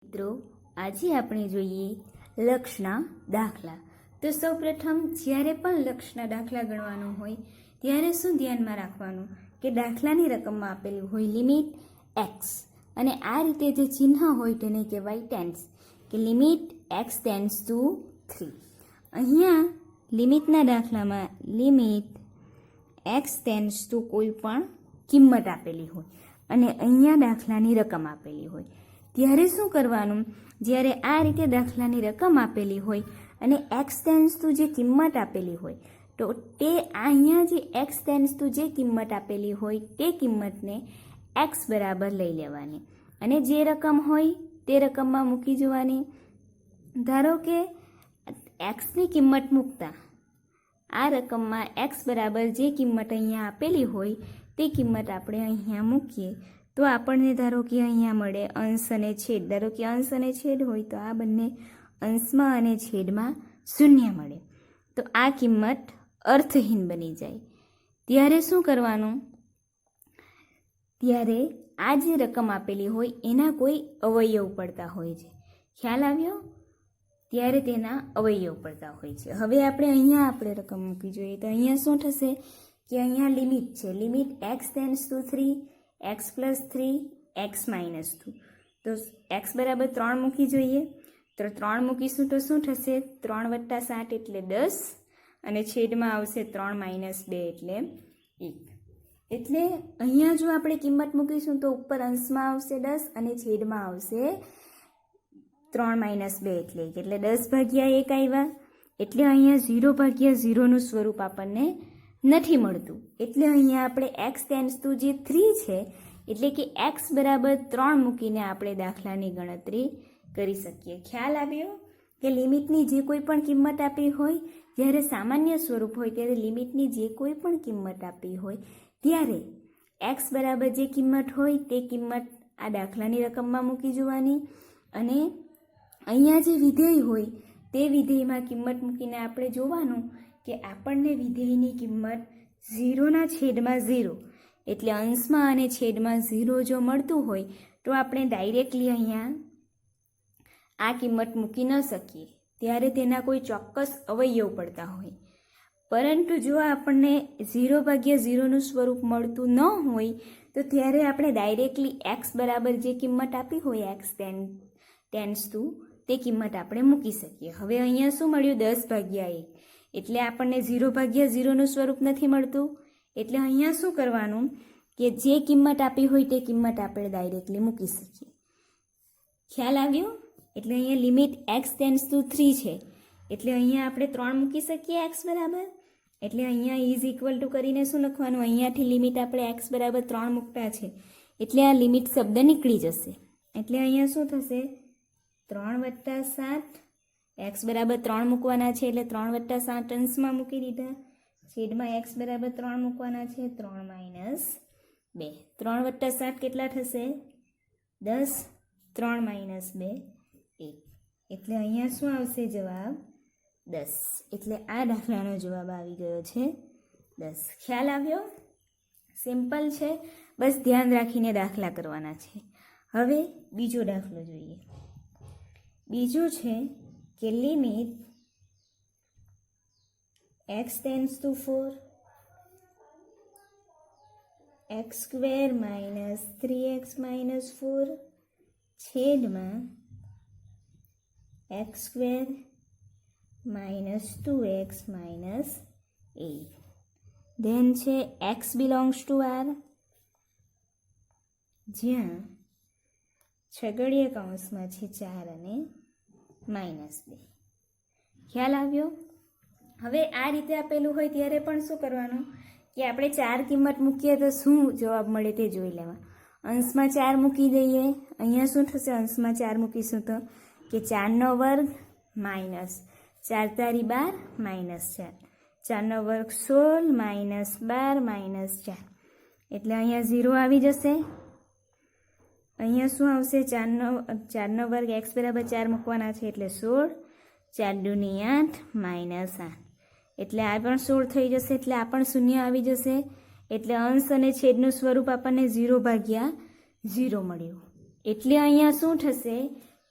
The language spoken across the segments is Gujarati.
મિત્રો આજે આપણે જોઈએ લક્ષના દાખલા। તો સૌપ્રથમ જ્યારે પણ લક્ષના દાખલા ગણવાનો હોય ત્યારે શું ધ્યાનમાં રાખવાનું કે દાખલાની રકમમાં આપેલું હોય લિમિટ x અને આ રીતે જે ચિહ્ન હોય તેને કહેવાય ટેન્સ કે લિમિટ x ટેન્ડ્સ ટુ 3। અહીંયા લિમિટના દાખલામાં લિમિટ x ટેન્ડ્સ ટુ કોઈ પણ કિંમત આપેલી હોય અને અહીંયા દાખલાની રકમ આપેલી હોય ત્યારે શું કરવાનું, જ્યારે આ રીતે દાખલાની રકમ આપેલી હોય અને x ટેન્ડ્સ ટુ જે કિંમત આપેલી હોય તો તે અહીંયા જે x ટેન્ડ્સ ટુ જે કિંમત આપેલી હોય તે કિંમતને x બરાબર લઈ લેવાની અને જે રકમ હોય તે રકમમાં મૂકી જવાની। ધારો કે xની કિંમત મૂકતા આ રકમમાં x બરાબર જે કિંમત અહીંયા આપેલી હોય તે કિંમત આપણે અહીંયા મૂકીએ તો આપણને ધારો કે અહીંયા મળે અંશ અને છેદ। ધારો કે અંશ અને છેદ હોય તો આ બંને અંશમાં અને છેદમાં શૂન્ય મળે તો આ કિંમત અર્થહીન બની જાય। ત્યારે શું કરવાનું, ત્યારે આ જે રકમ આપેલી હોય એના કોઈ અવયવ પડતા હોય છે, ખ્યાલ આવ્યો? ત્યારે તેના અવયવ પડતા હોય છે। હવે આપણે રકમ મૂકી જોઈએ તો અહીંયા શું થશે કે અહીંયા લિમિટ છે, limit x tends two 3 x plus 3 x minus 2 તો x બરાબર 3 મૂકી જોઈએ તો 3 મૂકીશું તો શું થશે 3 વત્તા 7 એટલે 10 અને છેદમાં આવશે 3 માઇનસ 2 એટલે 1। એટલે અહીંયા જો આપણે કિંમત મૂકીશું તો ઉપર અંશમાં આવશે 10 અને છેદમાં આવશે 3 માઇનસ 2 એટલે 1 એટલે 10 ભાગ્યા 1 આવ્યા। એટલે અહીંયા 0 ભાગ્યા 0નું સ્વરૂપ આપણને નથી મળતું એટલે અહીંયા આપણે x ટેન્ડ્સ ટુ જે 3 છે એટલે કે x બરાબર 3 મૂકીને આપણે દાખલાની ગણતરી કરી શકીએ। ખ્યાલ આવ્યો કે લિમિટની જે કોઈ પણ કિંમત આપી હોય, જ્યારે સામાન્ય સ્વરૂપ હોય ત્યારે લિમિટની જે કોઈ પણ કિંમત આપી હોય ત્યારે x બરાબર જે કિંમત હોય તે કિંમત આ દાખલાની રકમમાં મૂકી જોવાની અને અહીંયા જે વિધેય હોય તે વિધેયમાં કિંમત મૂકીને આપણે જોવાનું કે આપણને વિધેયની કિંમત 0ના છેદમાં 0 એટલે અંશમાં અને છેદમાં 0 જો મળતું હોય તો આપણે ડાયરેક્ટલી અહીંયા આ કિંમત મૂકી ન શકીએ, ત્યારે તેના કોઈ ચોક્કસ અવયવ પડતા હોય। પરંતુ જો આપણને 0 ભાગ્યા 0નું સ્વરૂપ મળતું ન હોય તો ત્યારે આપણે ડાયરેક્ટલી x બરાબર જે કિંમત આપી હોય x ટેન્ડ્સ ટુ તે કિંમત આપણે મૂકી શકીએ। હવે અહીંયા શું મળ્યું 10 ભાગ્યા 1 એટલે આપણને 0 ભાગ્યા 0નું સ્વરૂપ નથી મળતું એટલે અહીંયા શું કરવાનું કે જે કિંમત આપી હોય તે કિંમત આપણે ડાયરેક્ટલી મૂકી શકીએ। ખ્યાલ આવ્યો? એટલે અહીંયા લિમિટ x ટેન્ડ્સ ટુ 3 છે એટલે અહીંયા આપણે 3 મૂકી શકીએ x બરાબર, એટલે અહીંયા ઇઝ ઇક્વલ ટુ કરીને શું લખવાનું, અહીંયાથી લિમિટ આપણે x બરાબર 3 મૂકતા છે એટલે આ લિમિટ શબ્દ નીકળી જશે। એટલે અહીંયા શું થશે 3 વત્તા 7 x બરાબર 3 મૂકવાના છે એટલે 3 વત્તા 7 અંશમાં મૂકી દીધા, છેદમાં x બરાબર 3 મૂકવાના છે 3 માઇનસ 2 3 વત્તા 7 કેટલા થશે 10 3 માઇનસ 2 1 એટલે અહીંયા શું આવશે જવાબ 10। એટલે આ દાખલાનો જવાબ આવી ગયો છે 10। ખ્યાલ આવ્યો? સિમ્પલ છે, બસ ધ્યાન રાખીને દાખલા કરવાના છે। હવે બીજો દાખલો જોઈએ। બીજો છે કે limit x tends to 4 x square minus 3x minus 4 છેદમાં x square minus 2x minus 8 then છે x બિલોંગ્સ ટુ r જ્યાં છગડીય કૌંસમાં છે 4 અને માઇનસ 2। ખ્યાલ આવ્યો? હવે આ રીતે આપેલું હોય ત્યારે પણ શું કરવાનું કે આપણે 4 કિંમત મૂકીએ તો શું જવાબ મળે તે જોઈ લેવા। અંશમાં 4 મૂકી દઈએ, અહીંયા શું થશે અંશમાં 4 મૂકીશું તો કે 4નો વર્ગ માઇનસ 4 તારી 12 માઇનસ 4 4નો વર્ગ 16 માઇનસ 12 માઇનસ 4 એટલે અહીંયા 0 આવી જશે। અહીંયા શું આવશે 4નો વર્ગ x બરાબર 4 મૂકવાના છે એટલે 16 4 દૂની 8 માઇનસ 8 એટલે આ પણ 16 થઈ જશે એટલે આ પણ શૂન્ય આવી જશે એટલે અંશ અને છેદનું સ્વરૂપ આપણને 0 ભાગ્યા 0 મળ્યું। એટલે અહીંયા શું થશે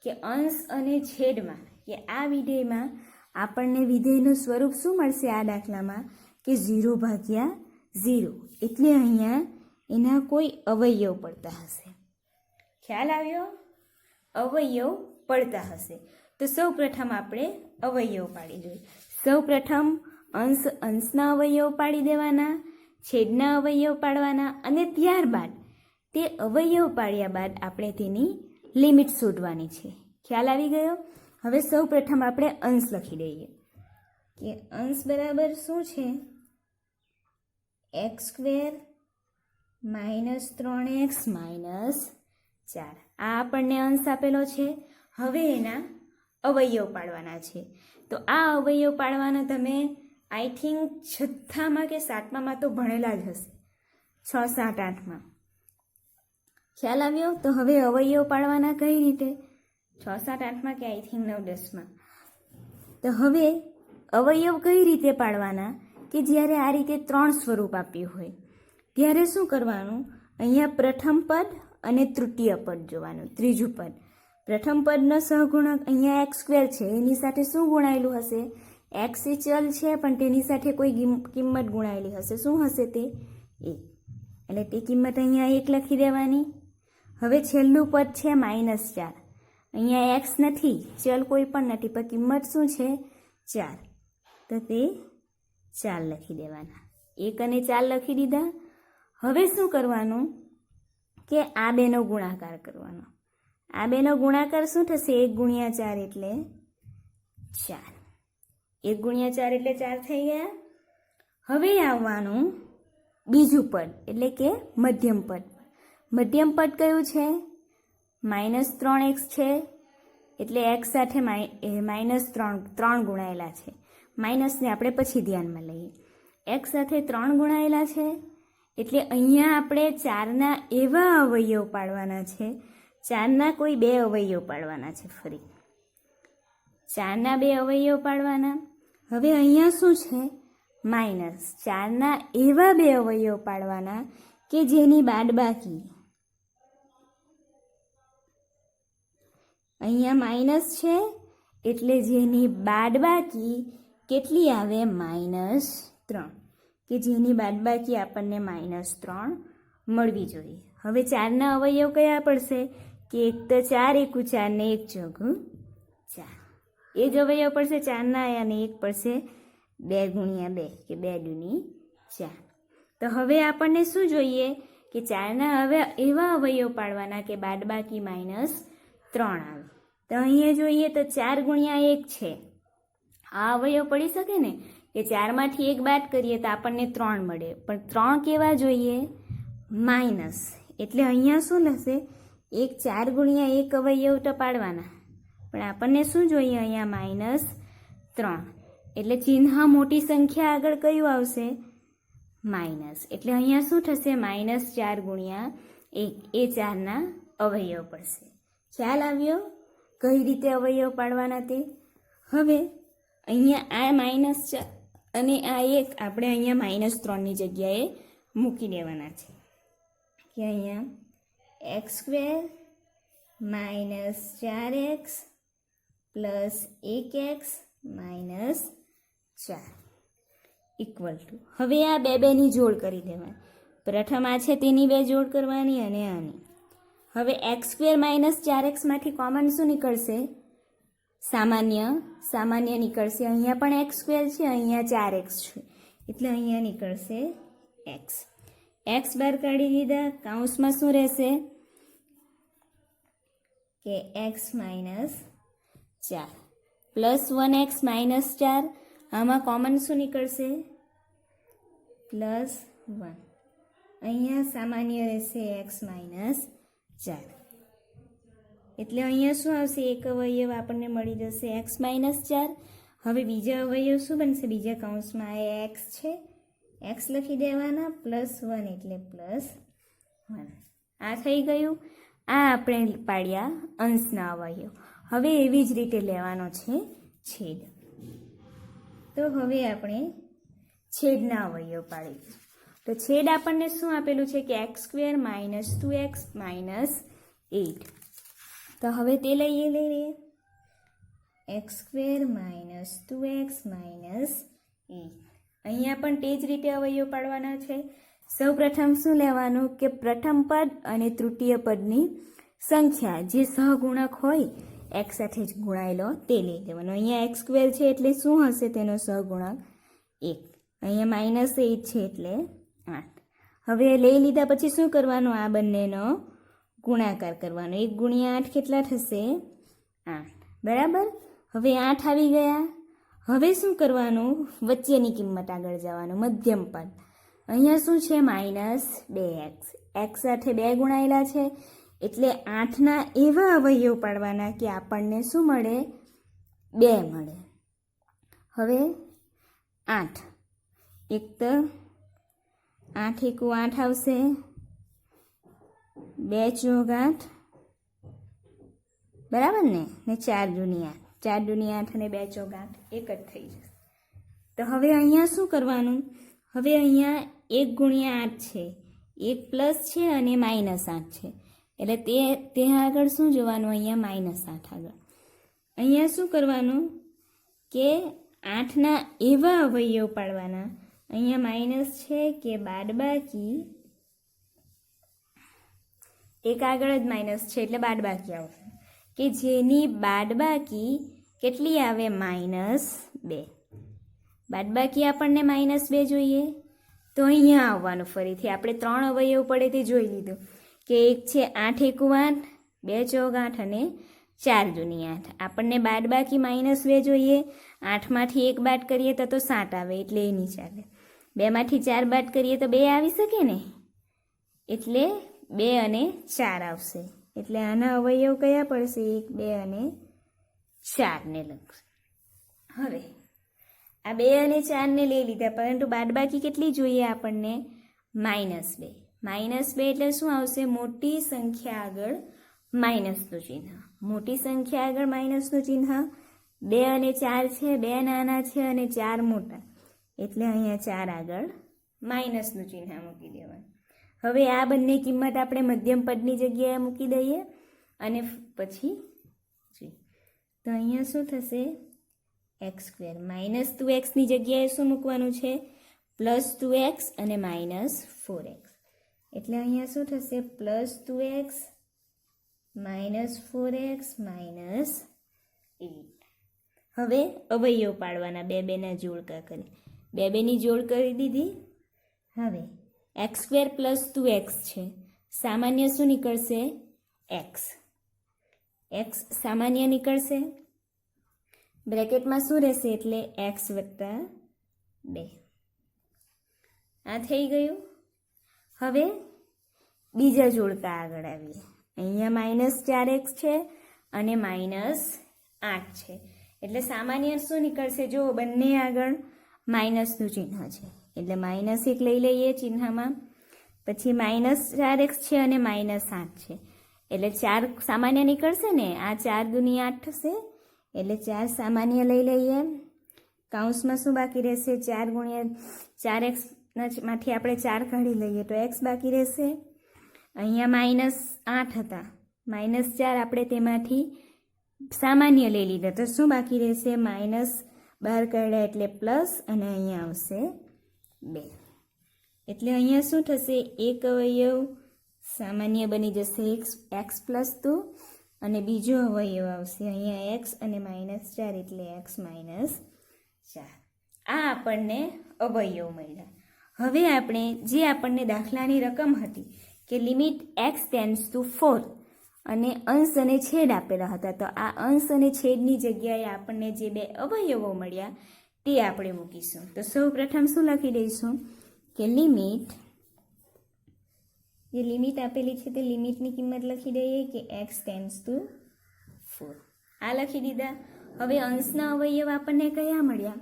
કે અંશ અને છેદમાં કે આ વિધેયમાં આપણને વિધેયનું સ્વરૂપ શું મળશે આ દાખલામાં કે 0/0 એટલે અહીંયા એના કોઈ અવયવ પડતા હશે. ખ્યાલ આવ્યો? અવયવ પડતા હશે. તો સૌ પ્રથમ આપણે અવયવ પાડી જોઈએ. સૌ પ્રથમ અંશના અવયવ પાડી દેવાના, છેદના અવયવ પાડવાના અને ત્યારબાદ તે અવયવ પાડ્યા બાદ આપણે તેની લિમિટ શોધવાની છે. ખ્યાલ આવી ગયો? હવે સૌ પ્રથમ આપણે અંશ લખી દઈએ કે અંશ બરાબર શું છે? x² - 3x - 4. આ આપણને અંશ આપેલો છે. હવે એના અવયવ પાડવાના છે. તો આ અવયવ પાડવાના તમે આઈ થિંક 6મા કે 7મામાં તો ભણેલા જ હશે. 6, 7, 8માં. ખ્યાલ આવ્યો? તો હવે અવયવ પાડવાના કઈ રીતે? 6, 7, 8માં કે આઈ થિંક 9, 10માં. તો હવે અવયવ કઈ રીતે પાડવાના કે જ્યારે આ રીતે 3 સ્વરૂપ આપ્યું હોય ત્યારે શું કરવાનું? અહીંયા પ્રથમ પદ અને તૃતીય પદ જોવાનું. ત્રીજું પદ, પ્રથમ પદનો સહગુણક અહીંયા x² છે, એની સાથે શું ગુણાયેલું હશે? x એ ચલ છે પણ તેની સાથે કોઈ કિંમત ગુણાયેલી હશે. શું હશે તે? 1. એટલે તે કિંમત અહીંયા 1 લખી દેવાની. હવે છેલ્લું પદ છે -4. અહીંયા x નથી, ચલ કોઈ પણ નથી, પણ કિંમત શું છે? 4. તો તે 4 લખી દેવાના. 1 અને 4 લખી દીધા. હવે શું કરવાનું કે આ બેનો ગુણાકાર કરવાનો. આ બેનો ગુણાકાર શું થશે? 1 × 4 એટલે 4. 1 × 4 એટલે 4 થઈ ગયા. હવે આવવાનું બીજું પદ એટલે કે મધ્યમ પદ. મધ્યમ પદ કયું છે? -3x છે એટલે x સાથે -3 ગુણાયેલા છે. માઇનસને આપણે પછી ધ્યાનમાં લઈએ. x સાથે 3 ગુણાયેલા છે એટલે અહીંયા આપણે 4ના એવા અવયવ પાડવાના છે. 4ના કોઈ 2 અવયવ પાડવાના છે. ફરી 4ના 2 અવયવ પાડવાના. હવે અહીંયા શું છે? -4ના એવા 2 અવયવ પાડવાના કે જેની બાદબાકી અહીંયા માઇનસ છે એટલે જેની બાદબાકી કેટલી આવે? -3. કે જેની બાદબાકી આપણને -3 મળવી જોઈએ. હવે 4ના અવયવ કયા પડશે? કે 1 તો 4, 1 4 ને 1 ચોગું 4. એ જ અવયવ પડશે 4ના અને 1 પડશે 2 × 2 કે 2 દૂની 4. તો હવે આપણને શું જોઈએ કે 4ના હવે એવા અવયવ પાડવાના કે બાદબાકી -3 આવે. તો અહીંયા જોઈએ તો 4 × 1 છે. આ અવયવ પડી શકે ને કે 4માંથી 1 બાદ કરીએ તો આપણને 3 મળે. પણ 3 કેવા જોઈએ? માઇનસ. એટલે અહીંયા શું લખશે? 4 × 1 અવયવ તો પાડવાના પણ આપણને શું જોઈએ? અહીંયા -3. એટલે ચિહ્ન મોટી સંખ્યા આગળ કયું આવશે? માઇનસ. એટલે અહીંયા શું થશે? -4 × 1 એ 4ના અવયવ પડશે. ખ્યાલ આવ્યો કઈ રીતે અવયવ પાડવાના તે? હવે અહીંયા આ -4 અને આ 1 આપણે અહીંયા -3ની જગ્યાએ મૂકી દેવાના છે કે અહીંયા x² - 4x + 1x - 4 = હવે આ બેની જોડ કરી દેવાની. પ્રથમ આ છે તેની 2 જોડ કરવાની અને આની. હવે x² - 4x માંથી કોમન શું નીકળશે? સામાન્ય નીકળશે. અહીંયા પણ x² છે, અહીંયા 4x છે એટલે અહીંયા નીકળશે x. x બહાર કાઢી દીધા. કૌંસમાં શું રહેશે? કે x - 4 + 1x - 4. આમાં કોમન શું નીકળશે? +1. અહીંયા સામાન્ય રહેશે x - 4. એટલે અહીંયા શું આવશે? એક અવયવ આપણને મળી જશે x - 4. હવે બીજા અવયવ શું બનશે? બીજા કૌંસમાં એ x છે, x લખી દેવાના, +1 એટલે +1. આ થઈ ગયું. આ આપણે પાડ્યા અંશના અવયવ. હવે એવી જ રીતે લેવાનો છે છેદ. તો હવે આપણે છેદના અવયવ પાડીશું. તો છેદ આપણને શું આપેલું છે કે x² - 2x - 8. તો હવે તે લઈ લઈએ x² માઇનસ 2x માઇનસ 8. અહીંયા પણ તે જ રીતે અવયવ પાડવાના છે. સૌ પ્રથમ શું લેવાનું કે પ્રથમ પદ અને તૃતીય પદની સંખ્યા જે સહગુણક હોય x સાથે જ ગુણાયેલો તે લઈ લેવાનો. અહીંયા x² છે એટલે શું હશે તેનો સહગુણક 1. અહીંયા માઇનસ 8 છે એટલે 8. હવે લઈ લીધા પછી શું કરવાનું? આ બંનેનો ગુણાકાર કરવાનો. 1 ગુણ્યા 8 કેટલા થશે? 8. બરાબર. હવે 8 આવી ગયા. હવે શું કરવાનું? વચ્ચેની કિંમત આગળ જવાનું, મધ્યમ પદ. અહીંયા શું છે? Minus 2x. x સાથે 2 ગુણાયેલા છે એટલે 8ના એવા અવયવ પાડવાના કે આપણને શું મળે? 2 મળે. હવે 8 એક તો 8 એકુ 8 આવશે, 2 ચોક 8 બરાબર ને, 4 દૂની 8, 4 દૂની 8 અને 2 ચોક 8 એક જ થઈ જશે. તો હવે અહીંયા શું કરવાનું? હવે અહીંયા 1 ગુણ્યા 8 છે, 1 પ્લસ છે અને માઇનસ 8 છે એટલે તે આગળ શું જોવાનું? અહીંયા માઇનસ 8 આગળ. અહીંયા શું કરવાનું કે 8ના એવા અવયવ પાડવાના. અહીંયા માઇનસ છે કે બાદબાકી, એક આગળ જ માઇનસ છે એટલે બાદબાકી આવશે, કે જેની બાદબાકી કેટલી આવે? -2. બાદબાકી આપણને -2 જોઈએ તો અહીંયા આવવાનું. ફરીથી આપણે 3 અવયવ પડે તે જોઈ લીધું કે એક છે 8 એકુ 8, 2 ચોક 8 અને 4 દૂની 8. આપણને બાદબાકી -2 જોઈએ. 8માંથી 1 બાદ કરીએ તો 7 આવે એટલે એ નહીં ચાલે. 2માંથી 4 બાદ કરીએ તો 2 આવી શકે ને, એટલે 2 અને 4 આવશે. એટલે આના અવયવ કયા પડશે? 1, 2 અને 4 ને લખશે. હવે આ 2 અને 4 ને લઈ લીધા, પરંતુ બાદબાકી કેટલી જોઈએ આપણને? -2. -2 એટલે શું આવશે? મોટી સંખ્યા આગળ માઇનસનું ચિહ્ન. મોટી સંખ્યા આગળ માઇનસનું ચિહ્ન. 2 અને 4 છે, 2 નાના છે અને 4 મોટા, એટલે અહીંયા 4 આગળ માઇનસનું ચિહ્ન મૂકી દેવાનું. હવે આ બંને કિંમત આપણે મધ્યમ પદની જગ્યાએ મૂકી દઈએ અને પછી તો અહીંયા શું થશે? x² માઇનસ 2x ની જગ્યાએ શું મૂકવાનું છે? +2x અને -4x. એટલે અહીંયા શું થશે? +2x -4x -8. હવે અવયવ પાડવાના. 2 ના જોડકા કરી, 2 ની જોડ કરી દીધી. હવે x² + 2x છે, સામાન્ય શું નીકળશે? x. x સામાન્ય નીકળશે, બ્રેકેટમાં શું રહેશે? એટલે x + 2. આ થઈ ગયું. હવે બીજા જોડકા આગળ આવીએ. અહીંયા -4x છે અને -8 છે એટલે સામાન્ય શું નીકળશે? જો બંને આગળ માઇનસનું ચિહ્ન છે એટલે -1 લઈ લઈએ ચિહ્નમાં. પછી -4x છે અને -8 છે એટલે 4 સામાન્ય નીકળશે ને. આ 4 દૂની 8 થશે એટલે 4 સામાન્ય લઈ લઈએ. કૌંસમાં શું બાકી રહેશે? 4 ગુણ્યા 4x માંથી આપણે 4 કાઢી લઈએ તો x બાકી રહેશે. અહીંયા -8 હતા, -4 આપણે તેમાંથી સામાન્ય લઈ લીધા તો શું બાકી રહેશે? માઇનસ બહાર કાઢ્યા એટલે પ્લસ અને અહીંયા આવશે 2. એટલે અહીંયા શું થશે? એક અવયવ સામાન્ય બની જશે x + 2 અને બીજો અવયવ આવશે અહીંયા x અને -4 એટલે x - 4. આ આપણને અવયવ મળ્યા. હવે આપણે જે આપણને દાખલાની રકમ હતી કે લિમિટ x → 4 અને અંશ અને છેદ આપેલા હતા, તો આ અંશ અને છેદની જગ્યાએ આપણને જે 2 અવયવો મળ્યા તે આપણે મૂકીશું. તો સૌ પ્રથમ શું લખી દઈશું કે લિમિટ, જે લિમિટ આપેલી છે તે લિમિટની કિંમત લખી દઈએ કે x → 4. આ લખી દીધા. હવે અંશના અવયવ આપણને કયા મળ્યા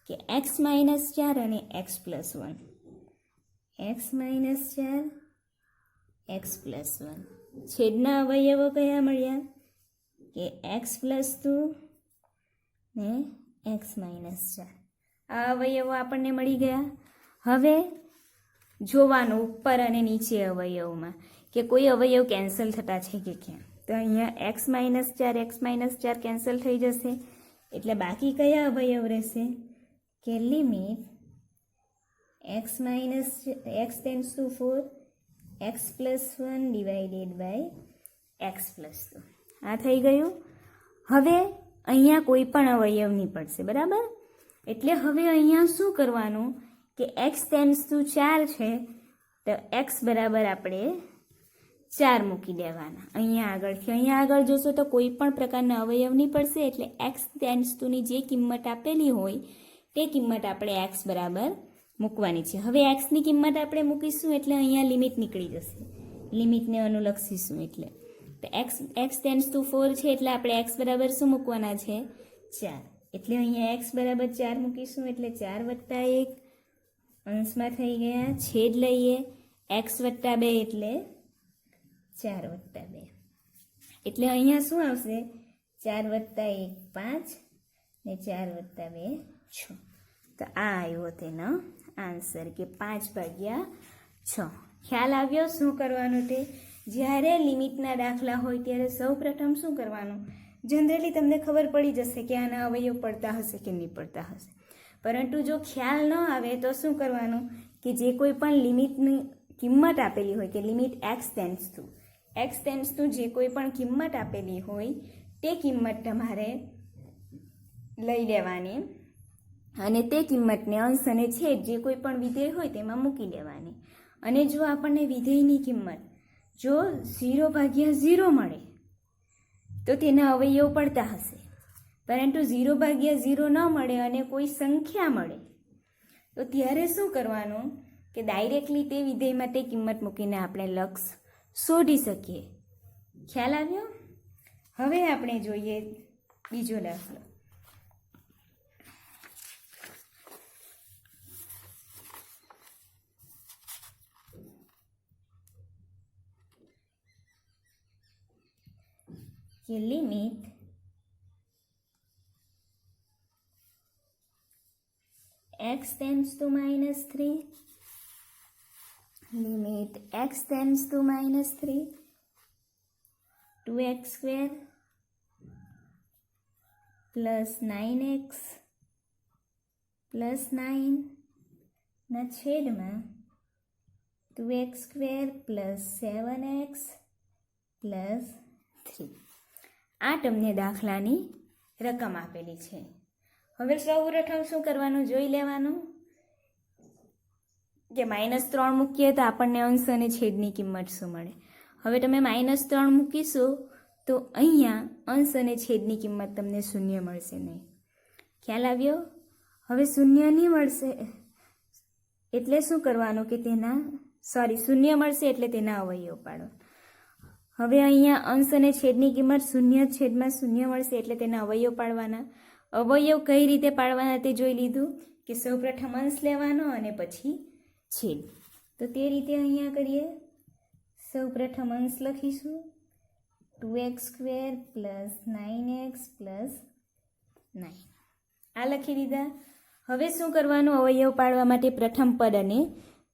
કે x - 4 અને x + 1. x - 4 x + 1. છેદના અવયવો કયા મળ્યા કે x + 2 ને x - 4. આ અવયવો આપણને મળી ગયા. હવે જોવાનું ઉપર અને નીચે અવયવમાં કે કોઈ અવયવ કેન્સલ થતા છે કે કેમ. તો અહીંયા x-4 કેન્સલ થઈ જશે, એટલે બાકી કયા અવયવ રહેશે કે limit x tends to 4 x+1 divided by x+2. આ થઈ ગયું. હવે અહીંયા કોઈ પણ અવયવ નહીં પડશે, બરાબર? એટલે હવે અહીંયા શું કરવાનું કે x ટેન્ડ્સ ટુ 4 છે તો x બરાબર આપણે 4 મૂકી દેવાના અહીંયા આગળથી. અહીંયા આગળ જોશો તો કોઈ પણ પ્રકારના અવયવ નહીં પડશે, એટલે x ટેન્ડ્સ ટુની જે કિંમત આપેલી હોય તે કિંમત આપણે x બરાબર મૂકવાની છે. હવે xની કિંમત આપણે મૂકીશું એટલે અહીંયા લિમિટ નીકળી જશે, લિમિટને અનુલક્ષીશું. એટલે તો x ટેન્ડ્સ ટુ 4 છે એટલે આપણે x બરાબર શું મૂકવાના છે 4. એટલે અહીંયા x બરાબર 4 મૂકીશું એટલે 4 + 1 અંશમાં થઈ ગયા, છેદ લઈએ x + 2 એટલે 4 + 2 એટલે અહીંયા શું આવશે 4 + 1 5 ને 4 + 2 6. તો આ આવ્યો તેનો આન્સર કે 5/6. ખ્યાલ આવ્યો શું કરવાનું તે? જ્યારે લિમિટના દાખલા હોય ત્યારે સૌ પ્રથમ શું કરવાનું? જનરલી તમને ખબર પડી જશે કે આના અવયવ પડતા હશે કે નહીં પડતા હશે, પરંતુ જો ખ્યાલ ન આવે તો શું કરવાનું કે જે કોઈ પણ લિમિટની કિંમત આપેલી હોય કે લિમિટ x ટેન્ડ્સ ટુ જે કોઈ પણ કિંમત આપેલી હોય તે કિંમત તમારે લઈ લેવાની અને તે કિંમતને અંશ અને છેદ જે કોઈ પણ વિધેય હોય તેમાં મૂકી દેવાની. અને જો આપણને વિધેયની કિંમત જો 0/0 મળે તો તેના અવયવ પડતા હશે, પરંતુ 0/0 ન મળે અને કોઈ સંખ્યા મળે તો ત્યારે શું કરવાનું કે ડાયરેક્ટલી તે વિધેય માટે કિંમત મૂકીને આપણે લક્ષ શોધી શકીએ. ખ્યાલ આવ્યો? હવે આપણે જોઈએ બીજો દાખલો. કે limit x tends two -3 limit x tends two -3 2x² plus 9x plus 9 ના છેદમાં 2x² પ્લસ 7x પ્લસ 3. આ તમને દાખલાની રકમ આપેલી છે. હવે સૌ પ્રથમ શું કરવાનું જોઈ લેવાનું કે -3 મૂકીએ તો આપણને અંશ અને છેદની કિંમત શું મળે. હવે તમે -3 મૂકીશો તો અહીંયા અંશ અને છેદની કિંમત તમને 0 મળશે નહીં. ખ્યાલ આવ્યો? હવે 0 નહીં મળશે એટલે શું કરવાનું કે 0 મળશે એટલે તેના અવયવ પાડો. હવે અહીંયા અંશ અને છેદની કિંમત 0/0 મળશે એટલે તેના અવયવ પાડવાના. અવયવ કઈ રીતે પાડવાના તે જોઈ લીધું કે સૌપ્રથમ અંશ લેવાનો અને પછી છેદ. તો તે રીતે અહીંયા કરીએ. સૌપ્રથમ અંશ લખીશું 2x² પ્લસ 9x પ્લસ 9. આ લખી દીધા. હવે શું કરવાનું? અવયવ પાડવા માટે પ્રથમ પદ અને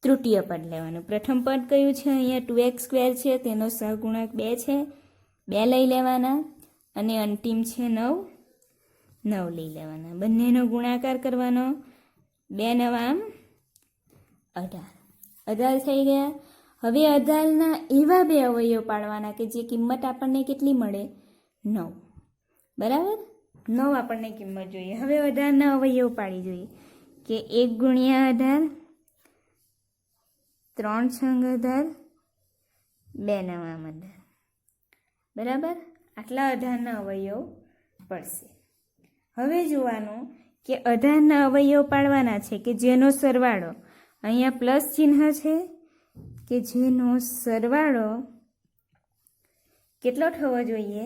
તૃતીય પદ લેવાનું. પ્રથમ પદ કયું છે? અહીંયા 2x² છે, તેનો સહગુણક 2 છે, 2 લઈ લેવાના અને અંતિમ છે 9 લઈ લેવાના. બંનેનો ગુણાકાર કરવાનો. 2 × 9 = 18 થઈ ગયા. હવે 18ના એવા બે અવયવ પાડવાના કે જે કિંમત આપણને કેટલી મળે 9. બરાબર? 9 આપણને કિંમત જોઈએ. હવે 18ના અવયવ પાડી જોઈએ કે 1 × 18 3 × 18 2 × 9 18. બરાબર? આટલા 18ના અવયવ પડશે. હવે જોવાનું કે 18ના અવયવ પાડવાના છે કે જેનો સરવાળો અહીંયા પ્લસ ચિહ્ન છે કે જેનો સરવાળો કેટલો થવો જોઈએ?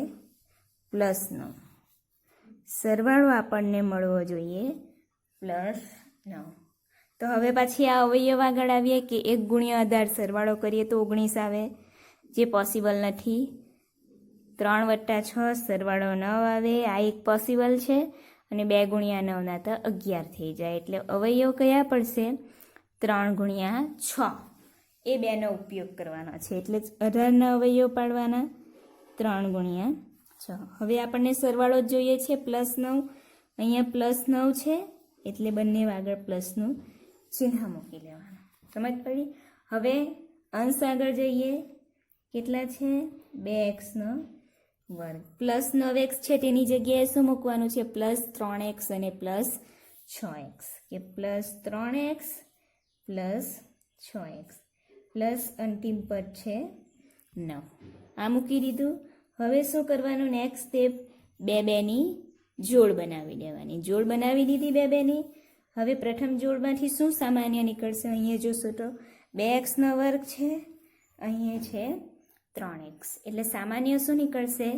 +9. સરવાળો આપણને મળવો જોઈએ +9. તો હવે પાછી આ અવયવ આગળ આવીએ કે 1 × 18 સરવાળો કરીએ તો 19 આવે, જે પોસિબલ નથી. 3 + 6 સરવાળો 9 આવે, આ એક પોસિબલ છે. અને 2 × 9 ના તો 11 થઈ જાય. એટલે અવયવ કયા પડશે? 3 × 6. એ બેનો ઉપયોગ કરવાનો છે. એટલે 18ના અવયવ પાડવાના 3 ગુણ્યા 6. હવે આપણને સરવાળો જ જોઈએ છે +9. અહીંયા +9 છે એટલે બંને આગળ પ્લસનું ચિહ્ન મૂકી લેવાનું. સમજ પડી? હવે અંશ આગળ જઈએ. કેટલા છે? 2x² +9x છે તેની જગ્યાએ શું મૂકવાનું છે? +3x અને +6x કે +3x +6x પ્લસ અંતિમ પદ છે 9. આ મૂકી દીધું. હવે શું કરવાનું? નેક્સ્ટ સ્ટેપ, બેની જોડ બનાવી દેવાની. જોડ બનાવી દીધી બેની. હવે પ્રથમ જોડમાંથી શું સામાન્ય નીકળશે? અહીંયા જોશો તો 2x² છે, અહીંયા છે 3x. એટલે સામાન્ય શું નીકળશે?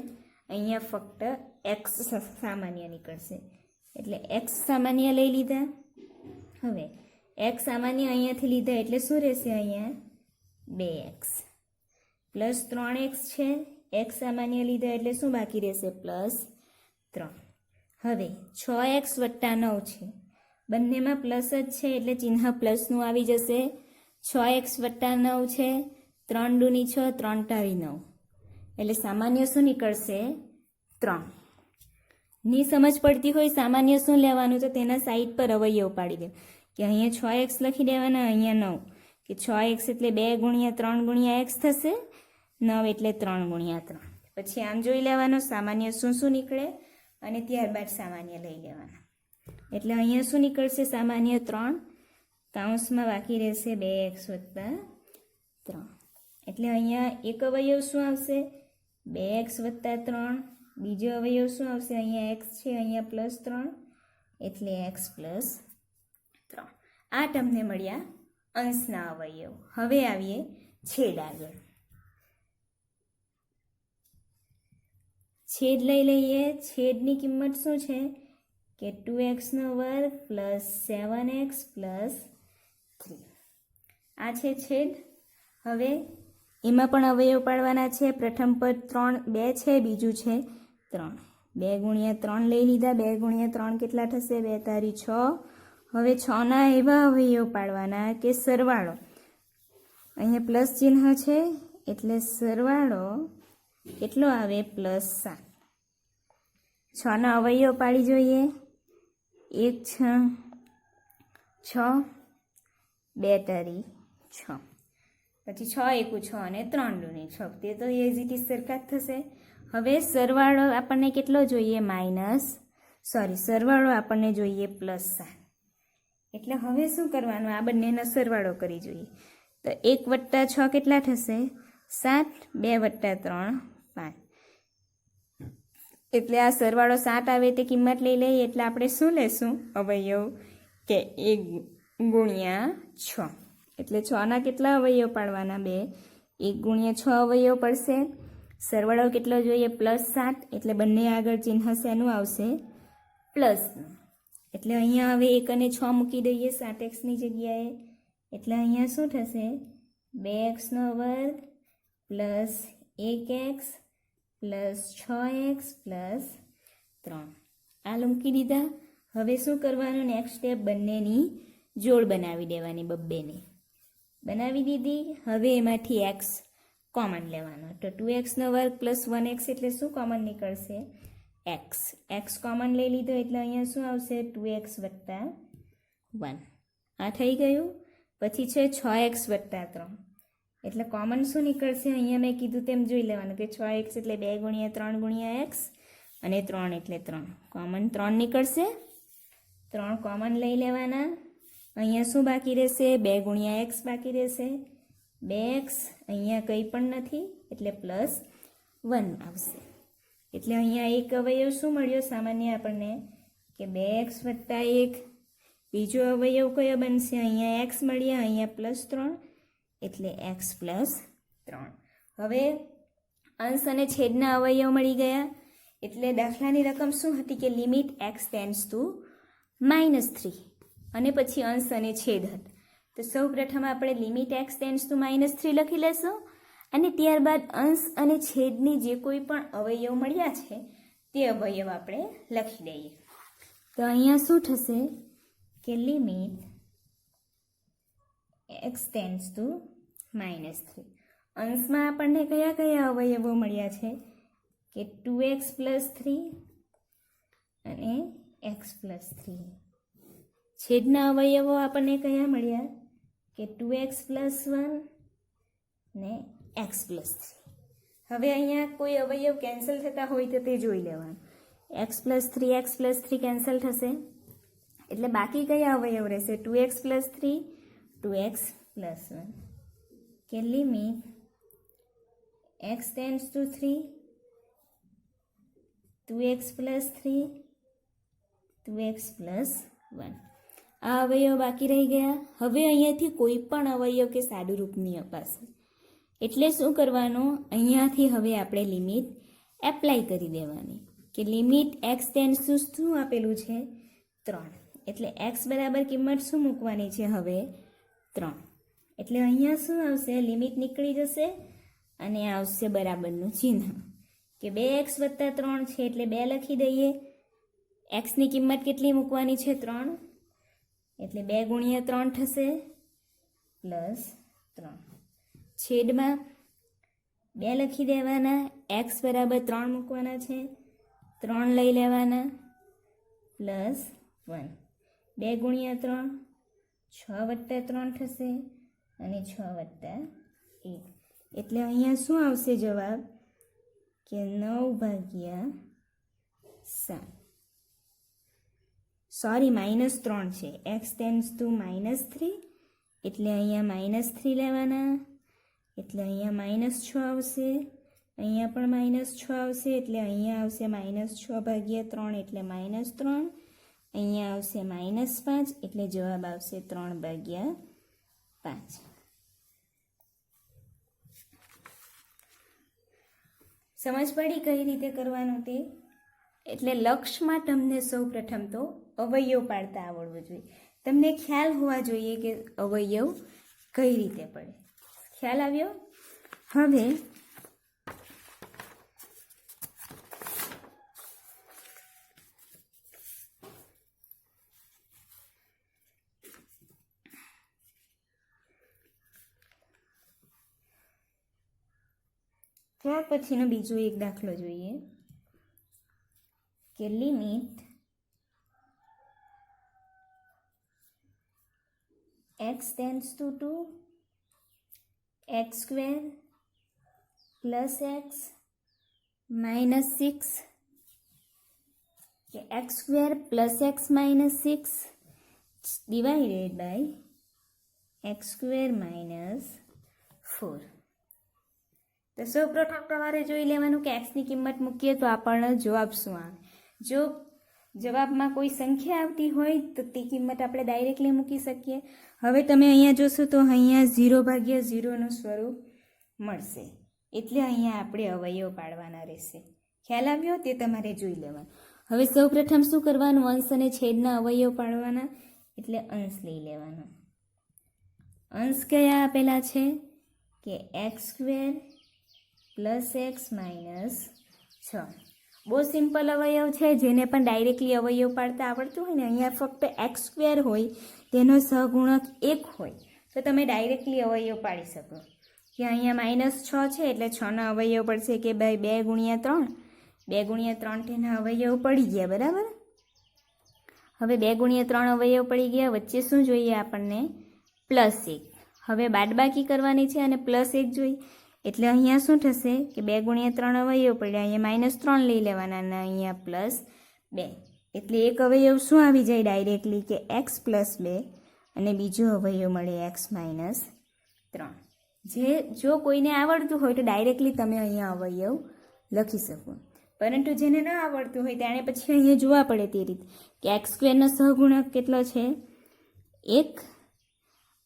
અહીંયા ફક્ત x સામાન્ય નીકળશે. એટલે x સામાન્ય લઈ લીધા. હવે x સામાન્ય અહીંયાથી લીધા એટલે શું રહેશે? અહીંયા 2x +3x છે. x સામાન્ય લીધા એટલે શું બાકી રહેશે? +3. હવે 6x + 9 છે. બંનેમાં પ્લસ જ છે એટલે ચિહ્ન પ્લસનું આવી જશે. 6x + 9 છે. 3 દૂની 6, 3 તારી 9. એટલે સામાન્ય શું નીકળશે? 3. ની સમજ પડતી હોય સામાન્ય શું લેવાનું તો તેના સાઈડ પર અવયવ પાડી દે કે અહીંયા 6x લખી દેવાના, અહીંયા 9 કે 6x એટલે 2 ગુણ્યા 3 ગુણ્યા x થશે. 9 એટલે 3 ગુણ્યા 3. પછી આમ જોઈ લેવાનો સામાન્ય શું શું નીકળે અને ત્યારબાદ સામાન્ય લઈ લેવાના. એટલે અહીંયા શું નીકળશે? સામાન્ય 3. કૌંસમાં બાકી રહેશે 2x + 3. એટલે અહીંયા એક અવયવ શું આવશે? 2x + 3. બીજો અવયવ શું આવશે? અહીંયા x છે, અહીંયા +3 એટલે x + 3. આ તમને મળ્યા અંશના અવયવ. હવે આવીએ છેદ આગળ. છેદ લઈ લઈએ. છેદની કિંમત શું છે? કે 2x² + 7x + 3. આ છે છેદ. હવે એમાં પણ અવયવ પાડવાના છે. પ્રથમ પદ 2 છે, બીજું છે 3. 2 ગુણ્યા 3 લઈ લીધા. 2 ગુણ્યા 3 કેટલા થશે? 2 તારી 6. હવે 6ના એવા અવયવ પાડવાના કે સરવાળો. અહીંયા પ્લસ ચિહ્ન છે એટલે સરવાળો કેટલો આવે? +7. 6ના અવયવ પાડી જોઈએ. 1 6, 6, 2 તારી 6. પછી 6 1 6 અને 3 દૂની 6. તે તો એઝ ઇટ ઇઝ સરખા જ થશે. હવે સરવાળો આપણને કેટલો જોઈએ? સરવાળો આપણને જોઈએ +7. એટલે હવે શું કરવાનું? આ બંનેનો સરવાળો કરી જોઈએ. તો 1 + 6 કેટલા થશે? 7. 2 + 3 5. એટલે આ સરવાળો 7 આવે તે કિંમત લઈ લઈએ. એટલે આપણે શું લેશું? અવયવ કે 1 ગુણ્યા 6. એટલે 6ના કેટલા અવયવ પાડવાના? 2. 1 ગુણ્યા 6 અવયવ પડશે. સરવાળો કેટલો જોઈએ? +7. એટલે બંને આગળ ચિહ્ન શેનું આવશે? પ્લસનું. એટલે અહીંયા હવે 1 અને 6 મૂકી દઈએ 7xની જગ્યાએ. એટલે અહીંયા શું થશે? 2x² + 1x + 6x + 3. આ મૂકી દીધા. હવે શું કરવાનું? નેક્સ્ટ સ્ટેપ, બંનેની જોડ બનાવી દેવાની. બબ્બેની બનાવી દીધી. હવે એમાંથી x કોમન લેવાનો. તો 2x² + 1x એટલે શું કોમન નીકળશે? x. x કોમન લઈ લીધો એટલે અહીંયા શું આવશે? 2x + 1. આ થઈ ગયું. પછી છે 6x + 3. એટલે કોમન શું નીકળશે? અહીંયા મેં કીધું તેમ જોઈ લેવાનું કે 6x એટલે 2 ગુણ્યા 3 ગુણ્યા x અને 3 એટલે 3. કોમન 3 નીકળશે. 3 કોમન લઈ લેવાના. અહીંયા શું બાકી રહેશે? 2 ગુણ્યા x બાકી રહેશે. 2x અહીંયા કંઈ પણ નથી એટલે +1 આવશે. એટલે અહીંયા એક અવયવ શું મળ્યો સામાન્ય આપણને? કે 2x + 1. બીજો અવયવ કયો બનશે? અહીંયા x મળ્યા, અહીંયા +3 એટલે x + 3. હવે અંશ અને છેદના અવયવ મળી ગયા. એટલે દાખલાની રકમ શું હતી? કે લિમિટ x → -3 અને પછી અંશ અને છેદ હતા. તો સૌ પ્રથમ આપણે લિમિટ x → -3 લખી લેશું અને ત્યારબાદ અંશ અને છેદની જે કોઈ પણ અવયવ મળ્યા છે તે અવયવ આપણે લખી દઈએ. તો અહીંયા શું થશે? કે લિમિટ x → -3. અંશમાં આપણને કયા કયા અવયવો મળ્યા છે? કે 2x પ્લસ 3 અને x પ્લસ 3. છેદના અવયવો આપણને કયા મળ્યા કે 2x પ્લસ 1 ને x પ્લસ 3. હવે અહીંયા કોઈ અવયવ કેન્સલ થતા હોય તો તે જોઈ લેવાનું. x પ્લસ 3 કેન્સલ થશે એટલે બાકી કયા અવયવ રહેશે 2x પ્લસ 3 2x પ્લસ 1 કે limit x tends two 3 2x plus 3 2x plus 1. આ અવયવ બાકી રહી ગયા. હવે અહીંયાથી કોઈ પણ અવયવ કે સાદુરૂપ નહીં અપાશે એટલે શું કરવાનું અહીંયાથી હવે આપણે લિમિટ એપ્લાય કરી દેવાની કે લિમિટ x ટેન્ડ્સ ટુ શું આપેલું છે 3 એટલે x બરાબર કિંમત શું મૂકવાની છે હવે 3 એટલે અહીંયા શું આવશે લિમિટ નીકળી જશે અને આવશે બરાબરનું ચિહ્ન કે 2x વત્તા 3 છે એટલે 2 લખી દઈએ. xની કિંમત કેટલી મૂકવાની છે 3 એટલે 2 ગુણ્યા 3 થશે પ્લસ 3 છેદમાં 2 લખી દેવાના. x બરાબર 3 મૂકવાના છે 3 લઈ લેવાના પ્લસ 1 2 ગુણ્યા 3 6 વત્તા 3 થશે અને 6 વત્તા 1 એટલે અહીંયા શું આવશે જવાબ કે 9/7. સોરી -3 છે x ટેન્ડ્સ ટુ -3 એટલે અહીંયા -3 લેવાના એટલે અહીંયા -6 આવશે. અહીંયા પણ -6 આવશે એટલે અહીંયા આવશે -6/3 એટલે -3. અહીંયા આવશે -5 એટલે જવાબ આવશે 3/5. સમજ પડી કઈ રીતે કરવાનું તે? એટલે લક્ષમાં તમને સૌ પ્રથમ તો અવયવ પાડતા આવડવું જોઈએ. તમને ખ્યાલ હોવા જોઈએ કે અવયવ કઈ રીતે પડે. ખ્યાલ આવ્યો? હવે ત્યાર પછીનો બીજો એક દાખલો જોઈએ કે limit x tends to 2 x square plus x minus 6 કે x square plus x minus 6 divided by x square minus 4. તો સૌપ્રથમ તમારે જોઈ લેવાનું કે xની કિંમત મૂકીએ તો આપણને જવાબ શું આવે. જો જવાબમાં કોઈ સંખ્યા આવતી હોય તો તે કિંમત આપણે ડાયરેક્ટલી મૂકી શકીએ. હવે તમે અહીંયા જોશો તો અહીંયા 0/0નું સ્વરૂપ મળશે એટલે અહીંયા આપણે અવયવ પાડવાના રહેશે. ખ્યાલ આવ્યો? તે તમારે જોઈ લેવાનું. હવે સૌપ્રથમ શું કરવાનું અંશ અને છેદના અવયવ પાડવાના એટલે અંશ લઈ લેવાનો. અંશ કયા આપેલા છે કે x square plus x minus 6. બહુ સિમ્પલ અવયવ છે જેને પણ ડાયરેક્ટલી અવયવ પાડતા આવડતું હોય ને. અહીંયા ફક્ત x સ્ક્વેર હોય તેનો સહગુણક 1 હોય તો તમે ડાયરેક્ટલી અવયવ પાડી શકો કે અહીંયા -6 છે એટલે 6નો અવયવ પડશે કે ભાઈ 2 ગુણ્યા 3 2 ગુણ્યા 3 તેના અવયવ પડી ગયા. બરાબર? હવે 2 ગુણ્યા 3 અવયવ પડી ગયા. વચ્ચે શું જોઈએ આપણને +1. હવે બાદબાકી કરવાની છે અને +1 જોઈએ એટલે અહીંયા શું થશે કે 2 ગુણ્યા 3 અવયવ પડ્યા અહીંયા -3 લઈ લેવાના અને અહીંયા +2 એટલે એક અવયવ શું આવી જાય ડાયરેક્ટલી કે x +2 અને બીજો અવયવ મળે x -3. જો કોઈને આવડતું હોય તો ડાયરેક્ટલી તમે અહીંયા અવયવ લખી શકો, પરંતુ જેને ન આવડતું હોય તેણે પછી અહીંયા જોવા પડે તે રીતે કે x સ્ક્વેરનો સહગુણક કેટલો છે 1,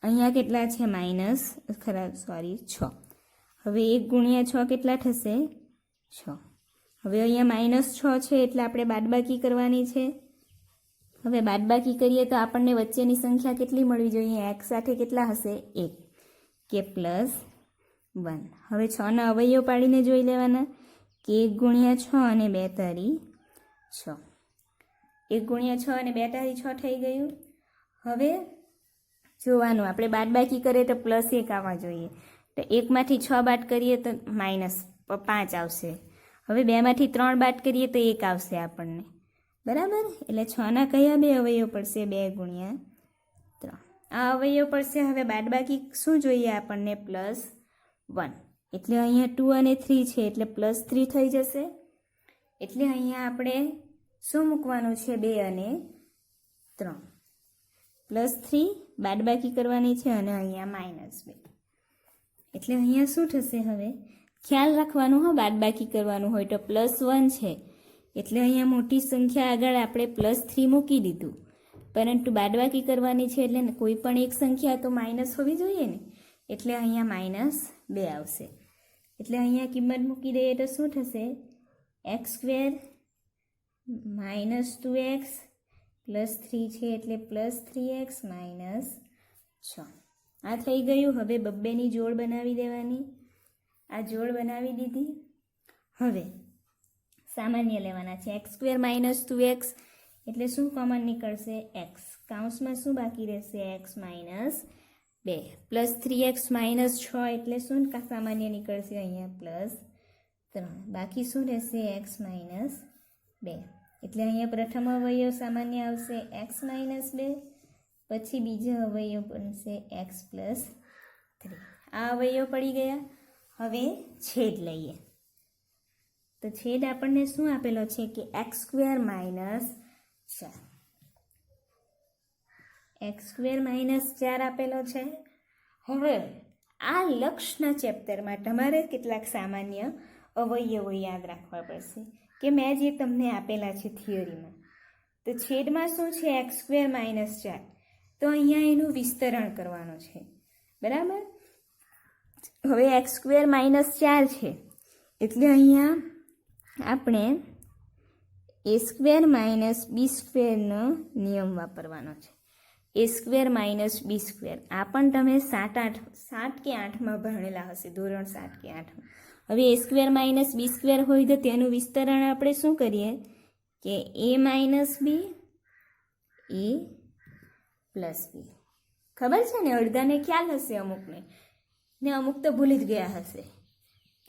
અહીંયા કેટલા છે -6. હવે 1 ગુણ્યા 6 કેટલા થશે 6. હવે અહીંયા -6 છે એટલે આપણે બાદબાકી કરવાની છે. હવે બાદબાકી કરીએ તો આપણને વચ્ચેની સંખ્યા કેટલી મળવી જોઈએ x સાથે કેટલા હશે 1 કે +1. હવે 6ના અવયવ પાડીને જોઈ લેવાના કે 1 ગુણ્યા 6 અને 2 તારી 6. 1 ગુણ્યા 6 અને 2 તારી 6 થઈ ગયું. હવે જોવાનું આપણે બાદબાકી કરીએ તો +1 આવવા જોઈએ તો 1માંથી 6 બાદ કરીએ તો -5 આવશે. હવે 2માંથી 3 બાદ કરીએ તો 1 આવશે આપણને, બરાબર. એટલે 6ના કયા 2 અવયવ પડશે? 2 ગુણ્યા 3 આ અવયવ પડશે. હવે બાદબાકી શું જોઈએ આપણને? +1. એટલે અહીંયા 2 અને 3 છે એટલે +3 થઈ જશે. એટલે અહીંયા આપણે શું મૂકવાનું છે? 2 અને 3. +3 બાદબાકી કરવાની છે અને અહીંયા -2. એટલે અહીંયા શું થશે? હવે ખ્યાલ રાખવાનું હો, બાદબાકી કરવાનું હોય તો +1 છે એટલે અહીંયા મોટી સંખ્યા આગળ આપણે +3 મૂકી દીધું, પરંતુ બાદબાકી કરવાની છે એટલે કોઈ પણ એક સંખ્યા તો માઇનસ હોવી જોઈએ ને, એટલે અહીંયા -2 આવશે. એટલે અહીંયા કિંમત મૂકી દઈએ તો શું થશે? x² -2x +3 છે એટલે +3x -6. આ થઈ ગયું. હવે બબ્બેની જોડ બનાવી દેવાની. આ જોડ બનાવી દીધી. હવે સામાન્ય લેવાના છે. x² -2x એટલે શું કોમન નીકળશે? x. કૌંસમાં શું બાકી રહેશે? x -2 +3x -6 એટલે શું સામાન્ય નીકળશે? અહીંયા +3. બાકી શું રહેશે? x -2. એટલે અહીંયા પ્રથમ અવયવ સામાન્ય આવશે x -2, પછી બીજો અવયવ બનશે x +3. આ અવયવ પડી ગયા. હવે છેદ લઈએ તો છેદ આપણને શું આપેલો છે? કે x² -4. x² -4 આપેલો છે. હવે આ લક્ષના ચેપ્ટરમાં તમારે કેટલાક સામાન્ય અવયવો યાદ રાખવા પડશે કે મેં જે તમને આપેલા છે થિયરીમાં. તો છેદમાં શું છે? x² -4. તો અહીંયા એનું વિસ્તરણ કરવાનું છે, બરાબર. હવે x² -4 છે એટલે અહીંયા આપણે a² - b² નો નિયમ વાપરવાનો છે. a² - b². આ પણ તમે 7 કે 8માં ભણેલા હશે, ધોરણ 7 કે 8માં. હવે a² - b² હોય તો તેનું વિસ્તરણ આપણે શું કરીએ? કે a - b a + b. ખબર છે ને? અડધાને ખ્યાલ હશે અમુકને, ને અમુક તો ભૂલી જ ગયા હશે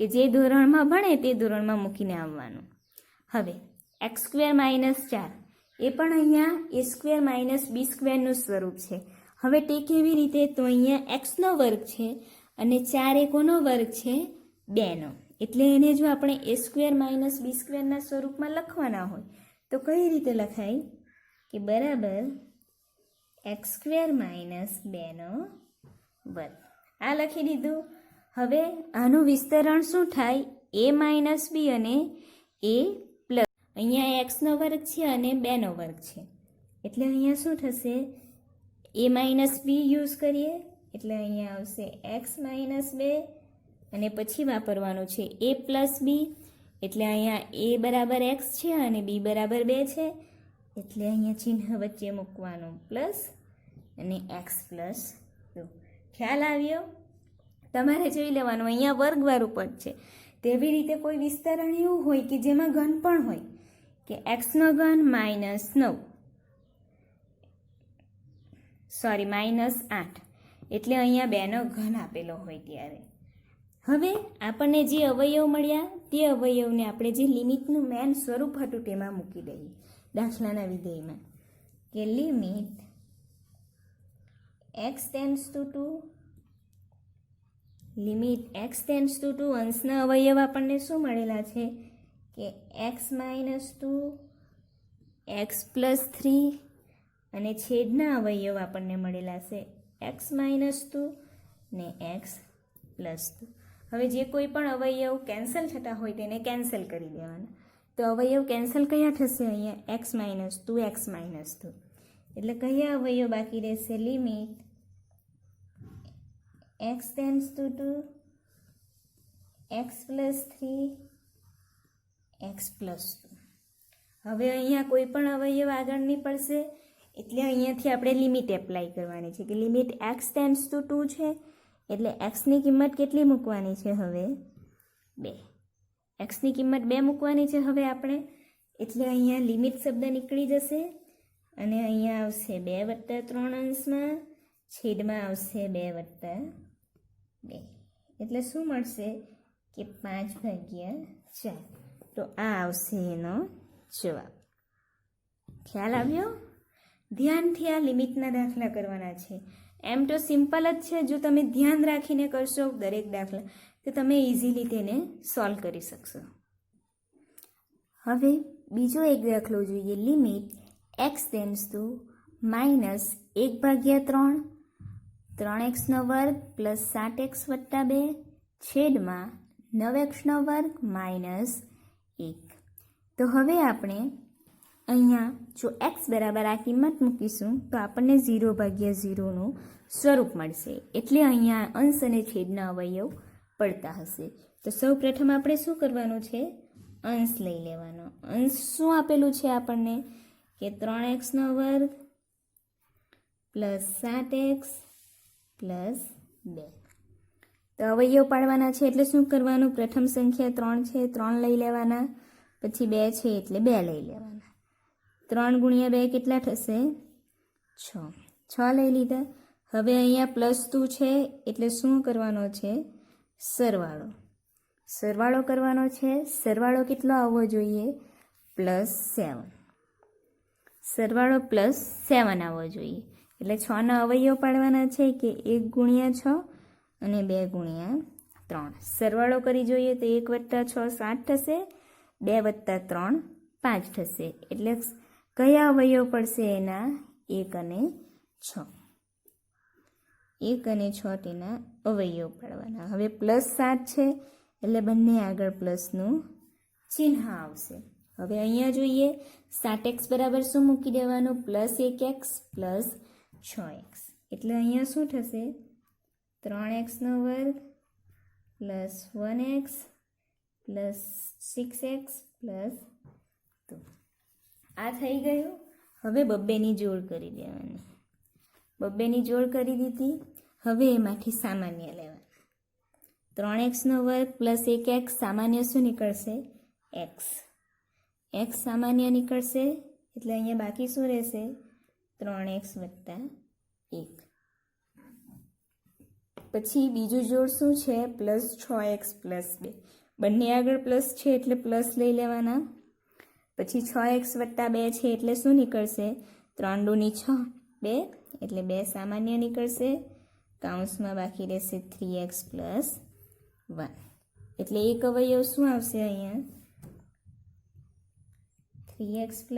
કે જે ધોરણમાં ભણે તે ધોરણમાં મૂકીને આવવાનું. હવે x² -4 એ પણ અહીંયા a² - b² નું સ્વરૂપ છે. હવે તે કેવી રીતે? તો અહીંયા x² છે અને 4 એ કોનો વર્ગ છે? 2નો. એટલે એને જો આપણે a² - b² ના સ્વરૂપમાં લખવાના હોય તો કઈ રીતે લખાય? કે બરાબર x² - 2નો વર્ગ. આ લખી દીધું. હવે આનું વિસ્તરણ શું થાય? a - b અને a +. અહીંયા x² છે અને 2નો વર્ગ છે એટલે અહીંયા શું થશે? a - b યુઝ કરીએ એટલે અહીંયા આવશે x - 2 અને પછી વાપરવાનું છે a + b. એટલે અહીંયા a બરાબર x છે અને b બરાબર 2 છે એટલે અહીંયા ચિહ્ન વચ્ચે મૂકવાનું પ્લસ અને x + 2. ખ્યાલ આવ્યો? તમારે જોઈ લેવાનું. અહીંયા વર્ગવાળું પદ છે. તેવી રીતે કોઈ વિસ્તરણ એવું હોય કે જેમાં ઘન પણ હોય કે x3 -9 -8 એટલે અહીંયા 2નો ઘન આપેલો હોય ત્યારે. હવે આપણને જે અવયવ મળ્યા તે અવયવને આપણે જે લિમિટનું મેન સ્વરૂપ હતું તેમાં મૂકી દઈએ. દાખલાના વિધેયમાં કે લિમિટ x → 2 અંશના અવયવ આપણને શું મળેલા છે? કે x -2 x + 3 અને છેદના અવયવ આપણને મળેલા છે x -2 ને x + 2. હવે જે કોઈ પણ અવયવ કેન્સલ થતા હોય તેને કેન્સલ કરી દેવાના. તો અવયવ કેન્સલ કયા થશે? અહીંયા x -2 x -2. એટલે કયા અવયવ બાકી રહેશે? Limit x → 2 x + 3 x + 2. હવે અહીંયા કોઈ પણ અવયવ આગળ નહીં પડશે એટલે અહીંયાથી આપણે લિમિટ એપ્લાય કરવાની છે કે લિમિટ x → 2 છે એટલે xની કિંમત કેટલી મૂકવાની છે? હવે 2. xની કિંમત 2 મૂકવાની છે હવે આપણે. એટલે અહીંયા લિમિટ શબ્દ નીકળી જશે અને અહીંયા આવશે 2 + 3 અંશમાં છેદમાં આવશે 2 + 2. એટલે શું મળશે? કે 5/4. તો આ આવશે એનો જવાબ. ખ્યાલ આવ્યો? ધ્યાનથી આ લિમિટના દાખલા કરવાના છે. એમ તો સિમ્પલ જ છે, જો તમે ધ્યાન રાખીને કરશો દરેક દાખલા તો તમે ઇઝીલી તેને સોલ્વ કરી શકશો. હવે બીજો એક દાખલો જોઈએ. Limit x tends to -1/3 3x² + 7x + 2 છેદમાં 9x² - 1. તો હવે આપણે અહીંયા જો x બરાબર આ કિંમત મૂકીશું તો આપણને 0/0નું સ્વરૂપ મળશે. એટલે અહીંયા અંશ અને છેદના અવયવ પડતા હશે. તો સૌ પ્રથમ આપણે શું કરવાનું છે? અંશ લઈ લેવાનો. અંશ શું આપેલું છે આપણને? કે 3x² + 7x + 2. તો અવયવ પાડવાના છે એટલે શું કરવાનું? પ્રથમ સંખ્યા 3 છે, 3 લઈ લેવાના. પછી 2 છે એટલે 2 લઈ લેવાના. 3 × 2 કેટલા થશે? 6. 6 લઈ લીધા. હવે અહીંયા +2 છે એટલે શું કરવાનો છે? સરવાળો. સરવાળો કરવાનો છે. સરવાળો કેટલો આવવો જોઈએ? +7. સરવાળો +7 આવવો જોઈએ. એટલે 6ના અવયવ પાડવાના છે કે 1 × 6 અને 2 × 3. સરવાળો કરી જોઈએ તો 1 + 6 7 થશે, 2 + 3 5 થશે. એટલે કયા અવયવ પડશે એના? 1 અને 6. 1 અને 6 તેના અવયવ પાડવાના. હવે +7 છે એટલે બંને આગળ પ્લસનું ચિહ્ન આવશે. હવે અહીંયા જોઈએ 7x બરાબર શું મૂકી દેવાનું? +1x + 6x. એટલે અહીંયા શું થશે? 3x² + 1x + 6x + 2. આ થઈ ગયું. હવે બબ્બેની જોડ કરી દેવાની. બબ્બેની જોડ કરી દીધી. હવે એમાંથી સામાન્ય લેવાના. 3x² + 1x સામાન્ય શું નીકળશે? x. x સામાન્ય નીકળશે એટલે અહીંયા બાકી શું રહેશે? 3x + 1. પછી બીજું જોડ શું છે? +6x + 2. બંને આગળ પ્લસ છે એટલે પ્લસ લઈ લેવાના. પછી 6x + 2 છે એટલે શું નીકળશે? 3 × 6 2 એટલે 2 સામાન્ય નીકળશે. કૌંસમાં બાકી રહેશે 3x + 1. એટલે એક અવયવ શું આવશે અહીંયા? 3x +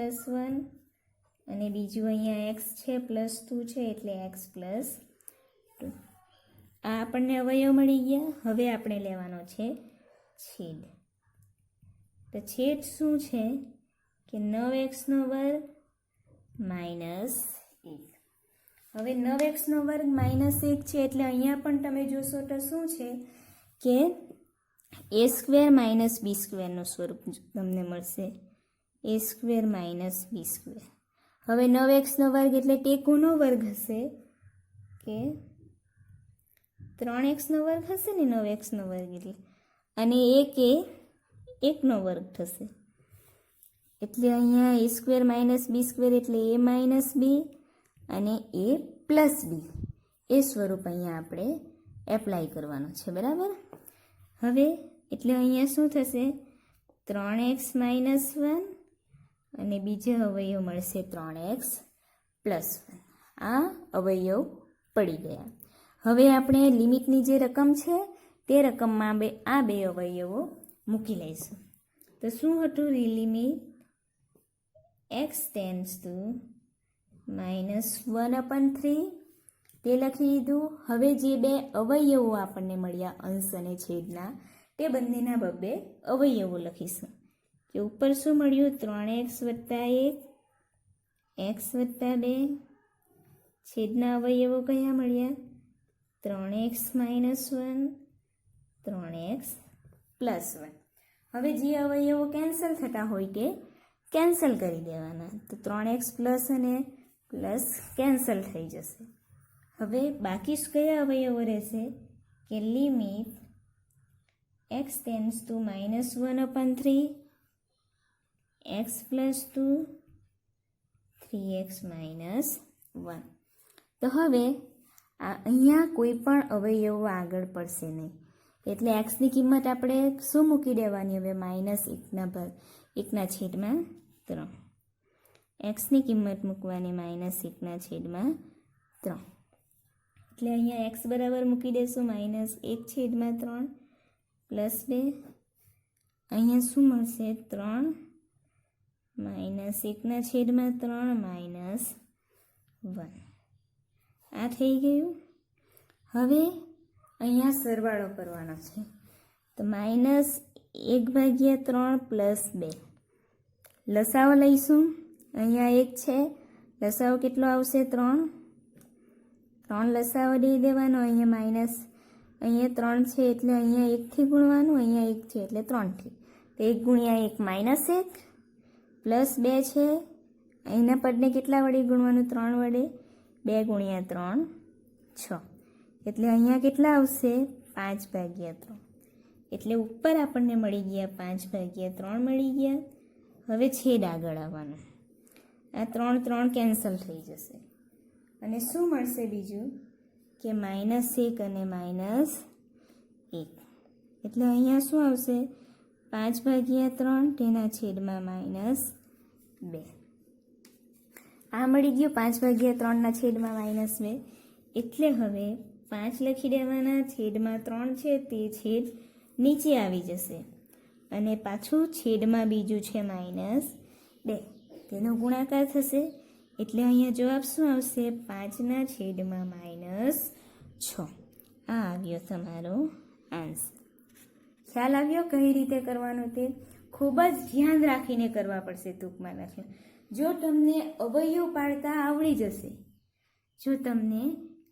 1 અને બીજું અહીંયા x છે +2 છે એટલે x + 2. આ આપણને અવયવ મળી ગયા. હવે આપણે લેવાનો છે છેદ. તો છેદ શું છે? કે 9x² - 1. હવે 9x² - 1 છે એટલે અહીંયા પણ તમે જોશો તો શું છે? કે a² - b² નું સ્વરૂપ તમને મળશે. a² - b². હવે 9x² એટલે તે કોનો વર્ગ હશે? કે 3x² હશે ને 9x² એટલે. અને 1 એ 1નો વર્ગ થશે. એટલે અહીંયા a² - b² એટલે a - b અને a + b. એ સ્વરૂપ અહીંયા આપણે એપ્લાય કરવાનું છે. બરાબર? હવે એટલે અહીંયા શું થશે? 3x - 1 અને બીજો અવયવ મળશે 3x + 1. આ અવયવ પડી ગયા. હવે આપણે લિમિટની જે રકમ છે તે રકમમાં આ બે અવયવો મૂકી લઈશું. તો શું હતું? લિમિટ x ટેન્ડ્સ ટુ -1/3 તે લખી દીધું. હવે જે બે અવયવો આપણને મળ્યા અંશ અને છેદના તે બંનેના બબ્બે અવયવો લખીશું. કે ઉપર શું મળ્યું? 3x + 1 x + 2 છેદના અવયવો કયા મળ્યા? 3x - 1 3x + 1. હવે જે અવયવો કેન્સલ થતા હોય તે કેન્સલ કરી દેવાના. તો 3x + અને પ્લસ કેન્સલ થઈ જશે. હવે બાકી કયા અવયવો રહેશે? કે limit x tends two -1/3 x + 2 3x - 1. તો હવે અહીંયા કોઈ પણ અવયવો આગળ પડશે નહીં. એટલે એક્સની કિંમત આપણે શું મૂકી દેવાની હવે -1/3 એક્સની કિંમત મૂકવાની -1/3 એટલે અહીંયા એક્સ બરાબર મૂકી દઈશું -1/3 +2 અહીંયા શું મળશે 3 -1/3 -1 આ થઈ ગયું. હવે અહીંયા સરવાળો કરવાનો છે તો -1/3 +2 લસાવો લઈશું. અહીંયા 1 છે, લસાવો કેટલો આવશે 3 લસાવો દઈ દેવાનો. અહીંયા 3 છે એટલે અહીંયા 1થી ગુણવાનું, અહીંયા 1 છે એટલે 3થી, તો 1 × 1 -1 +2 છે, અહીંના પદને કેટલા વડે ગુણવાનું 3 વડે, 2 × 3 6, એટલે અહીંયા કેટલા આવશે 5/3. એટલે ઉપર આપણને મળી ગયા 5/3 મળી ગયા. હવે છેદ આગળ આવવાનું, આ 3 કેન્સલ થઈ જશે અને શું મળશે બીજું કે -1 અને -1, એટલે અહીંયા શું આવશે 5/3 તેના છેદમાં -2. આ મળી ગયું 5/3 ના છેદમાં -2. એટલે હવે 5 લખી દેવાના, છેદમાં 3 છે તે છેદ નીચે આવી જશે અને પાછું છેદમાં બીજું છે -2, તેનો ગુણાકાર થશે એટલે અહીંયા જવાબ શું આવશે 5/-6. આ આવ્યો તમારો આન્સર. ખ્યાલ આવ્યો કઈ રીતે કરવાનો તે? ખૂબ જ ધ્યાન રાખીને કરવા પડશે ટૂંકમાં દાખલા. જો તમને અવયવ પાડતા આવડી જશે, જો તમને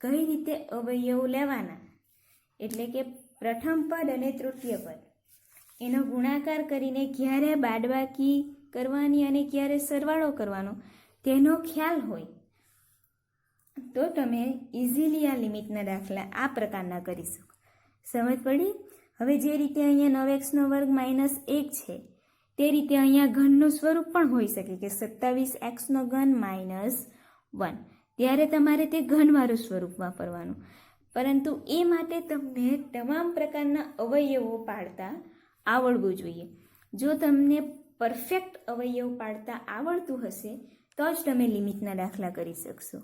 કઈ રીતે અવયવ લેવાના, એટલે કે પ્રથમ પદ અને તૃતીય પદ એનો ગુણાકાર કરીને ક્યારે બાદબાકી કરવાની અને ક્યારે સરવાળો કરવાનો તેનો ખ્યાલ હોય તો તમે ઇઝીલી આ લિમિટના દાખલા આ પ્રકારના કરી શકો. સમજ પડી? હવે જે રીતે અહીંયા 9x² - 1 છે તે રીતે અહીંયા ઘનનું સ્વરૂપ પણ હોઈ શકે કે 27x³ - 1, ત્યારે તમારે તે ઘનવાળું સ્વરૂપ વાપરવાનું. પરંતુ એ માટે તમને તમામ પ્રકારના અવયવો પાડતા આવડવું જોઈએ. જો તમને પરફેક્ટ અવયવ પાડતા આવડતું હશે તો જ તમે લિમિટના દાખલા કરી શકશો,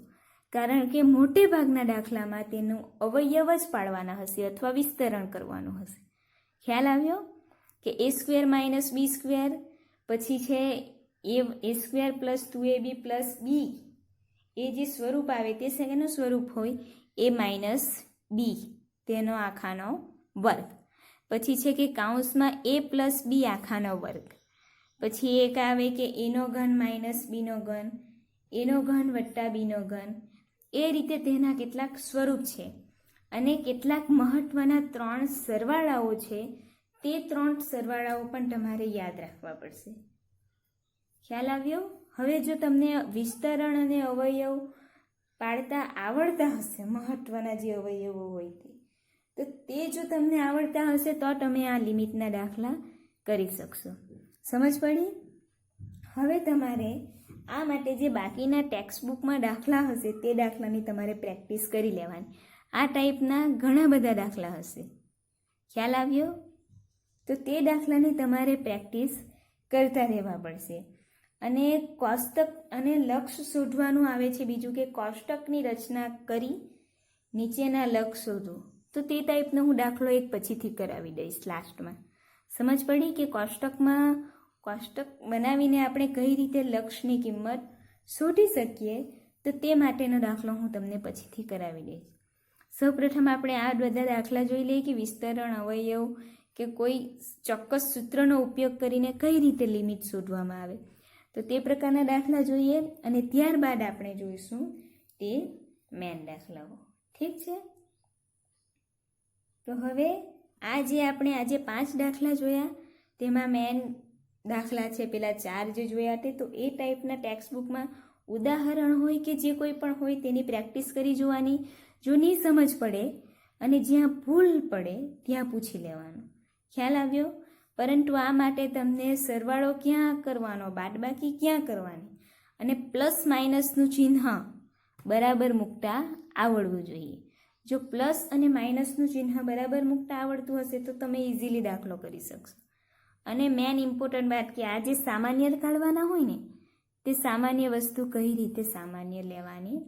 કારણ કે મોટે ભાગના દાખલામાં તેનું અવયવ જ પાડવાના હશે અથવા વિસ્તરણ કરવાનું હશે. ખ્યાલ આવ્યો કે a² - b², પછી છે a² + 2ab + b, એ જે સ્વરૂપ આવે તે શેનું સ્વરૂપ હોય a - b તેનો આખાનો વર્ગ. પછી છે કે કૌંસમાં a + b આખાનો વર્ગ. પછી એક આવે કે a² - b², a³ + b², એ રીતે તેના કેટલાક સ્વરૂપ છે અને કેટલાક મહત્ત્વના 3 સરવાળાઓ છે. તે 3 સરવાળાઓ પણ તમારે યાદ રાખવા પડશે. ખ્યાલ આવ્યો? હવે જો તમને વિસ્તરણ અને અવયવ પાડતા આવડતા હશે, મહત્ત્વના જે અવયવો હોય તો તે જો તમને આવડતા હશે તો તમે આ લિમિટના દાખલા કરી શકશો. સમજ પડી? હવે તમારે આ માટે જે બાકીના ટેક્સ્ટ બુકમાં દાખલા હશે તે દાખલાની તમારે પ્રેક્ટિસ કરી લેવાની. આ ટાઈપના ઘણા બધા દાખલા હશે. ખ્યાલ આવ્યો? તો તે દાખલાની તમારે પ્રેક્ટિસ કરતા રહેવા પડશે. અને કોષ્ટક અને લક્ષ શોધવાનું આવે છે. બીજું કે કોષ્ટકની રચના કરી નીચેના લક્ષ શોધો, તો તે ટાઈપનો હું દાખલો એક પછીથી કરાવી દઈશ લાસ્ટમાં. સમજ પડી કે કોષ્ટક બનાવીને આપણે કઈ રીતે લક્ષની કિંમત શોધી શકીએ, તો તે માટેનો દાખલો હું તમને પછીથી કરાવી દઈશ. સૌપ્રથમ આપણે આ બધા દાખલા જોઈ લઈએ કે વિસ્તરણ, અવયવ કે કોઈ ચોક્કસ સૂત્રનો ઉપયોગ કરીને કઈ રીતે લિમિટ શોધવામાં આવે, તો તે પ્રકારના દાખલા જોઈએ અને ત્યારબાદ આપણે જોઈશું તે મેન દાખલાઓ. ઠીક છે? તો હવે આજે 5 દાખલા જોયા, તેમાં મેન દાખલા છે પેલા 4 જે જોયા તે, તો એ ટાઈપના ટેક્સ્ટ બુકમાં ઉદાહરણ હોય કે જે કોઈ પણ હોય તેની પ્રેક્ટિસ કરી જોવાની. જો નહીં સમજ પડે અને જ્યાં ભૂલ પડે ત્યાં પૂછી લેવાનું. ખ્યાલ આવ્યો? પરંતુ આ માટે તમને સરવાળો ક્યાં કરવાનો, બાદબાકી ક્યાં કરવાની અને પ્લસ માઇનસનું ચિહ્ન બરાબર મૂકતા આવડવું જોઈએ. જો પ્લસ અને માઇનસનું ચિહ્ન બરાબર મૂકતા આવડતું હશે તો તમે ઇઝીલી દાખલો કરી શકશો. અને મેન ઇમ્પોર્ટન્ટ વાત કે આ જે સામાન્ય કાઢવાના હોય ને તે સામાન્ય વસ્તુ કઈ રીતે સામાન્ય લેવાની